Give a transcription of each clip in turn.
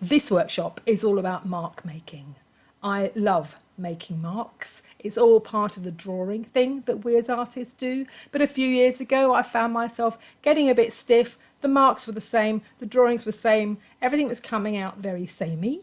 This workshop is all about mark making. I love making marks. It's all part of the drawing thing that we as artists do. But a few years ago, I found myself getting a bit stiff. The marks were the same, the drawings were the same, everything was coming out very samey.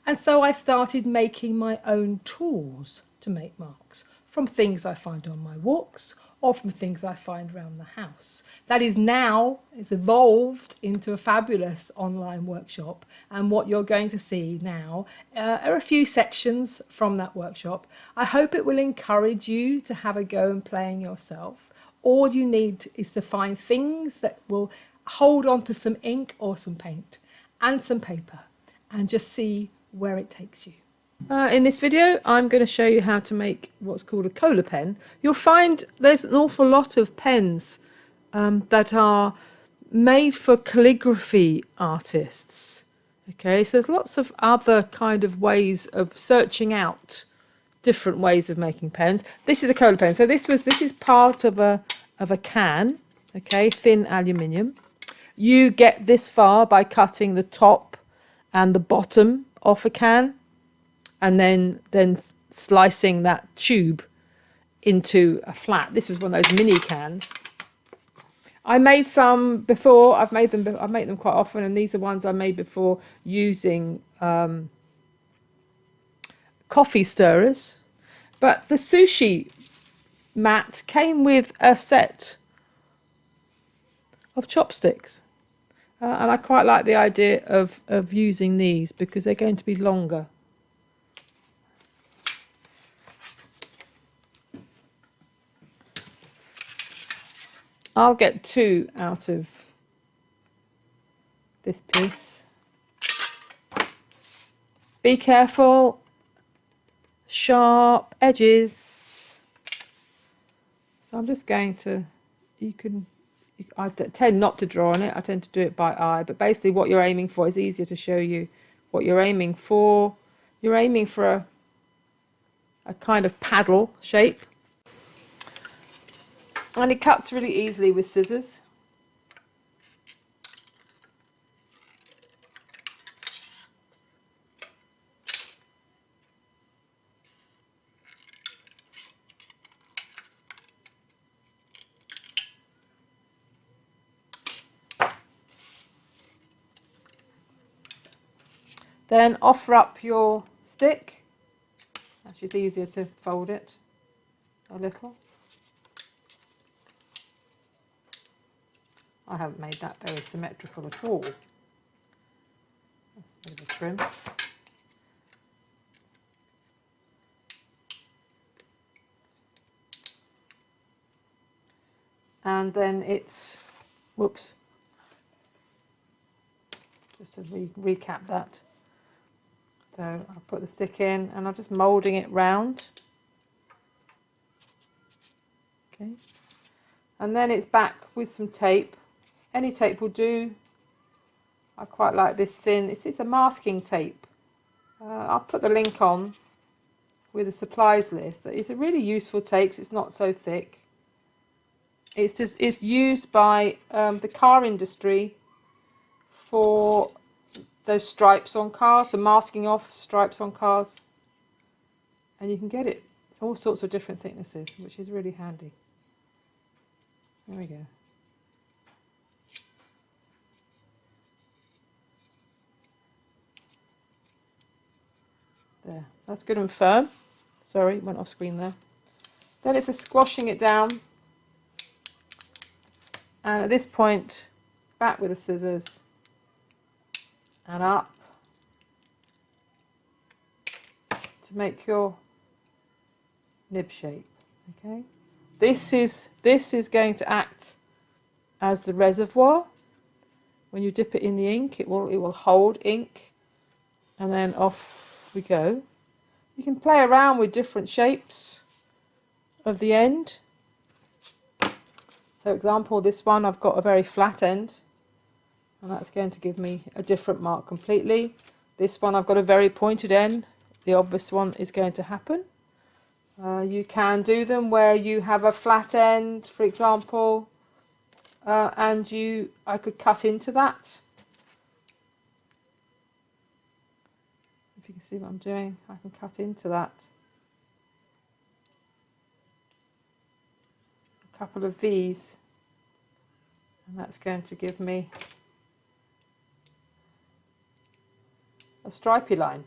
And so I started making my own tools to make marks from things I find on my walks or from things I find around the house. That is now, it's evolved into a fabulous online workshop, and what you're going to see now are a few sections from that workshop. I hope it will encourage you to have a go and playing yourself. All you need is to find things that will hold on to some ink or some paint and some paper and just see where it takes you. In this video, I'm going to show you how to make what's called a cola pen. You'll find there's an awful lot of pens that are made for calligraphy artists. Okay, so there's lots of other kind of ways of searching out different ways of making pens. This is a cola pen. So this is part of a can. Okay, thin aluminium. You get this far by cutting the top and the bottom off a can, and then slicing that tube into a flat. This was one of those mini cans. I made some before. I've made them quite often, and these are ones I made before using coffee stirrers. But the sushi mat came with a set of chopsticks, and I quite like the idea of using these because they're going to be longer. I'll get 2 out of this piece. Be careful, sharp edges. So I'm just going to, I tend not to draw on it, I tend to do it by eye, but basically what you're aiming for is easier to show you what you're aiming for. You're aiming for a kind of paddle shape. And it cuts really easily with scissors. Then offer up your stick. That's just easier to fold it a little. I haven't made that very symmetrical at all. That's a bit of a trim. And then it's, whoops, just to recap that. So I'll put the stick in and I'm just moulding it round. Okay. And then it's back with some tape. Any tape will do. I quite like this thin. This is a masking tape. I'll put the link on with a supplies list. It's a really useful tape. It's not so thick. It's used by the car industry for those stripes on cars, so masking off stripes on cars. And you can get it all sorts of different thicknesses, which is really handy. There we go. There, that's good and firm. Sorry, went off screen there. Then it's a squashing it down. And at this point, back with the scissors and up to make your nib shape. Okay. This is going to act as the reservoir. When you dip it in the ink, it will hold ink, and then off we go. You can play around with different shapes of the end. So, for example, this one I've got a very flat end, and that's going to give me a different mark completely. This one I've got a very pointed end. The obvious one is going to happen. You can do them where you have a flat end, for example, and I could cut into that. if you can see what I'm doing, I can cut into that. A couple of V's, and that's going to give me a stripy line.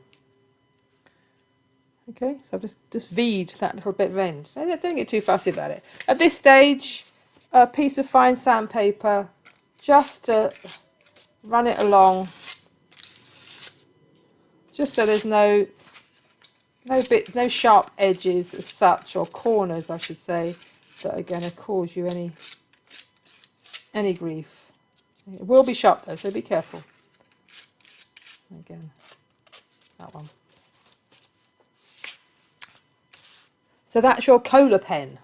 Okay, so I've just V'd that little bit of end. Don't get too fussy about it. At this stage, a piece of fine sandpaper just to run it along, just so there's no sharp edges as such, or corners I should say, that are going to cause you any grief. It will be sharp though, so be careful. Again, that one. So that's your cola pen.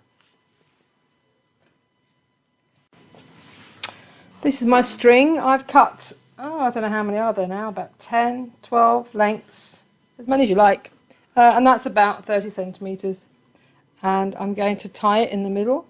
This is my string. I've cut, I don't know how many are there now, about 10, 12 lengths, as many as you like. And that's about 30 centimetres. And I'm going to tie it in the middle.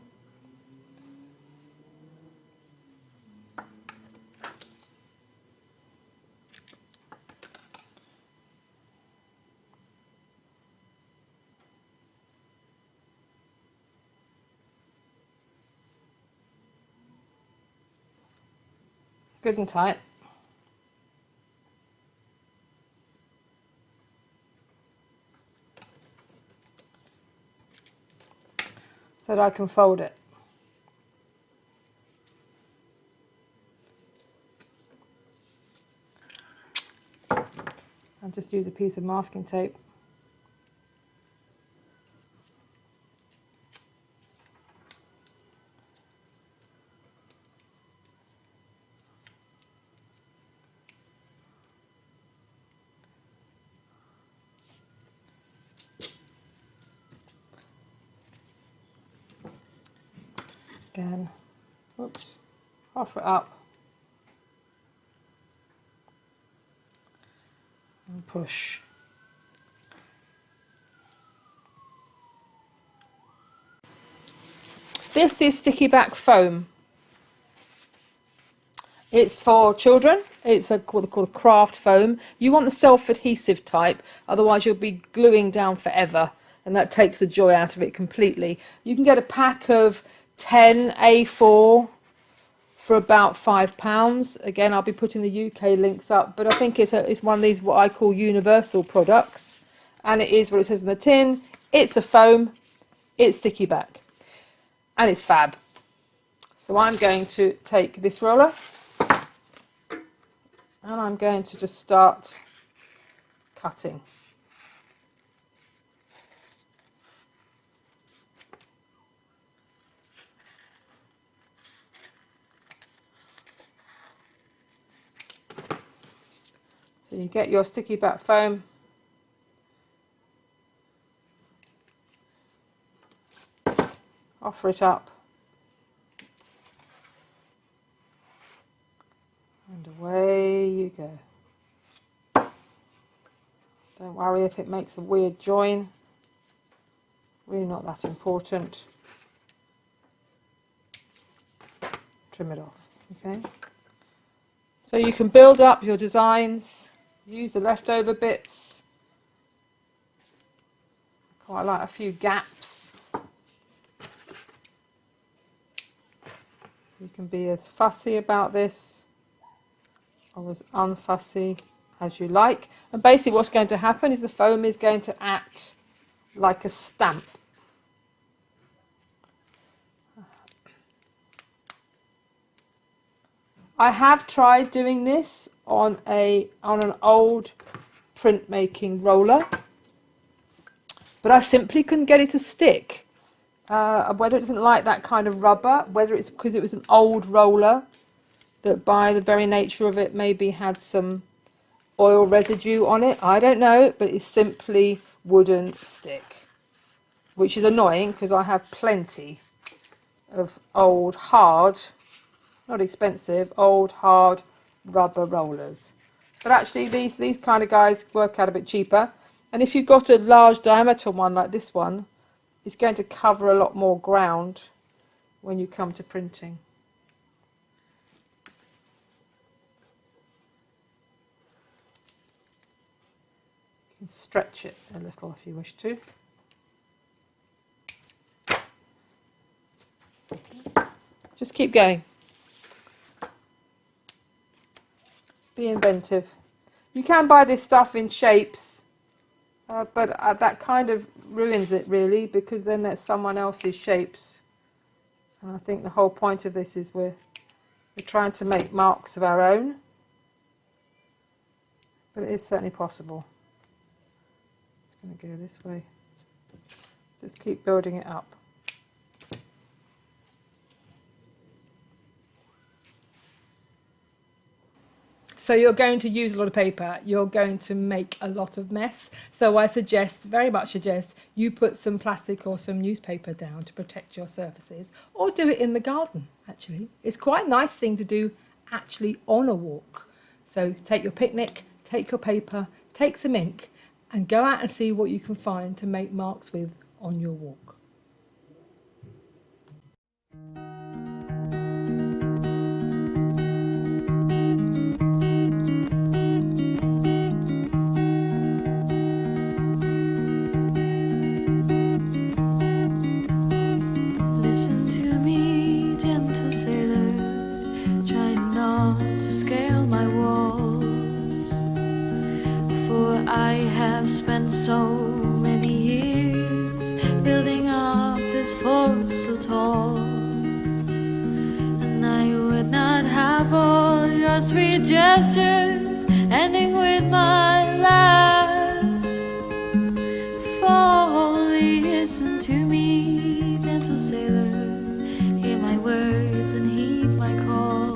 Good and tight. So that I can fold it. I'll just use a piece of masking tape. Again, oops, half it up and push. This is sticky back foam. It's for children. It's called a craft foam. You want the self-adhesive type, otherwise you'll be gluing down forever, and that takes the joy out of it completely. You can get a pack of 10 A4 for about £5. Again, I'll be putting the UK links up, but I think it's one of these what I call universal products, and it is what it says in the tin. It's a foam, it's sticky back, and it's fab. So I'm going to take this roller and I'm going to just start cutting. So you get your sticky back foam, offer it up, and away you go. Don't worry if it makes a weird join, really not that important. Trim it off, okay? So you can build up your designs, use the leftover bits. Quite like a few gaps. You can be as fussy about this or as unfussy as you like. And basically what's going to happen is the foam is going to act like a stamp. I have tried doing this on an old printmaking roller, but I simply couldn't get it to stick. Whether it doesn't like that kind of rubber, whether it's because it was an old roller that by the very nature of it maybe had some oil residue on it, I don't know, but it simply wouldn't stick, which is annoying because I have plenty of old hard, not expensive, old hard rubber rollers. But actually these kind of guys work out a bit cheaper, and if you've got a large diameter one like this one, it's going to cover a lot more ground when you come to printing. You can stretch it a little if you wish to. Just keep going. Be inventive. You can buy this stuff in shapes, but that kind of ruins it really, because then that's someone else's shapes. And I think the whole point of this is we're trying to make marks of our own, but it is certainly possible. It's going to go this way. Just keep building it up. So you're going to use a lot of paper, you're going to make a lot of mess. So I very much suggest, you put some plastic or some newspaper down to protect your surfaces, or do it in the garden, actually. It's quite a nice thing to do actually on a walk. So take your picnic, take your paper, take some ink, and go out and see what you can find to make marks with on your walk. Listen to me, gentle sailor, try not to scale my walls, for I have spent so many years building up this fort so tall, and I would not have all your sweet gestures ending with my last fall. Listen to me, gentle sailor, hear my words and heed my call,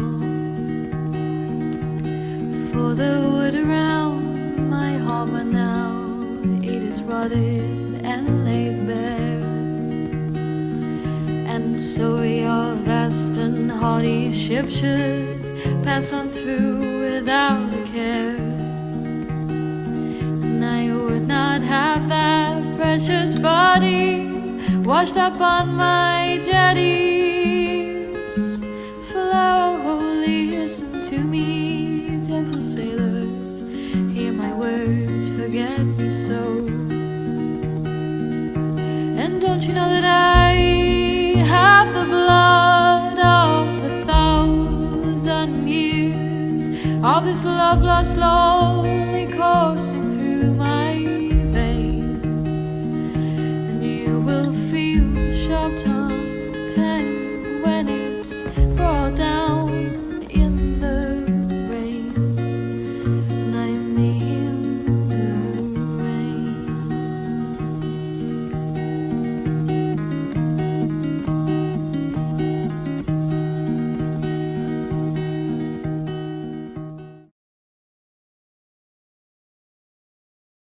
for the wood around my harbor now, it is rotted and lays bare, and so your vast and haughty ship should pass on through without a care, and I would not have that precious body washed up on my jetties. Slowly listen to me, gentle sailor, hear my words, forget me so. And don't you know that I have the blood of 1,000 years of this love lost slowly coursing through